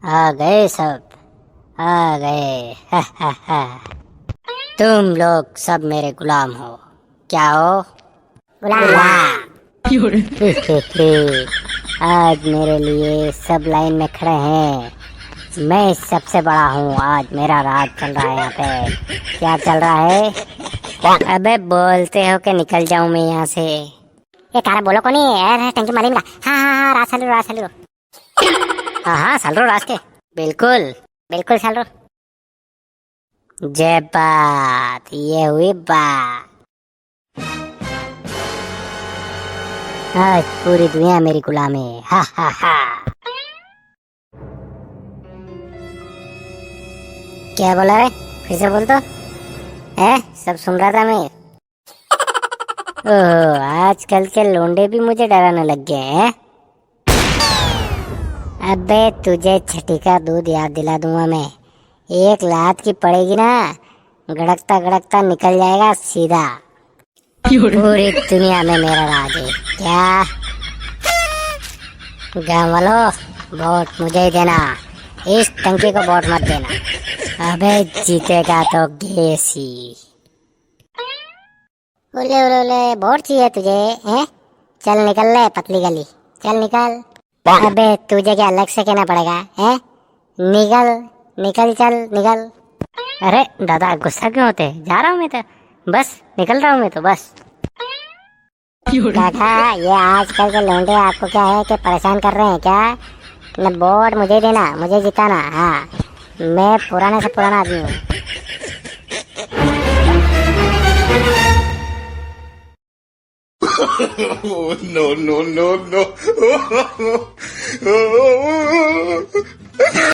आ गए सब, आ गए। हा हा हा। तुम लोग सब मेरे गुलाम हो, क्या हो? गुलाम। आज मेरे लिए सब लाइन में खड़े हैं। मैं सबसे बड़ा हूँ, आज मेरा राज चल रहा है यहाँ पे। क्या चल रहा है? अबे बोलते हो कि निकल जाऊं मैं यहाँ से? ये तारा बोलो को नहीं यार, टंकी मारी मेरा। हाँ हाँ हाँ, राज सालू, राज सालू। हाँ हाँ सालू राज के, बिल्कुल बिल्कुल सालू। जय बात, ये हुई बात। आज पूरी दुनिया मेरी गुलाम है। हा हा हा। क्या बोला रे? फिर से बोल तो। सब सुन रहा था मैं। ओह, आजकल के लोंडे भी मुझे डराने लग गए हैं। अबे तुझे छठी का दूध याद दिला दूंगा मैं। एक लात की पड़ेगी ना, गड़कता गड़कता निकल जाएगा सीधा। पूरी दुनिया में मेरा राज है। क्या गाँव वालों, वोट मुझे ही देना, इस टंकी को वोट मत देना। अबे जीतेगा तो गेसी। ओले ओले ओले, वोट चाहिए तुझे हैं? चल निकल ले पतली गली, चल निकल। अबे तुझे क्या अलग से कहना पड़ेगा हैं? निकल निकल, चल निकल। अरे दादा गुस्सा क्यों होते? जा रहा हूँ मैं तो, बस निकल रहा हूँ मैं तो, बस। काका, ये आजकल के लौंडे आपको क्या है कि परेशान कर रहे हैं क्या? न वोट मुझे देना, मुझे जिताना। हाँ, मैं पुराने से पुराना आदमी हूँ। No, no, no, no.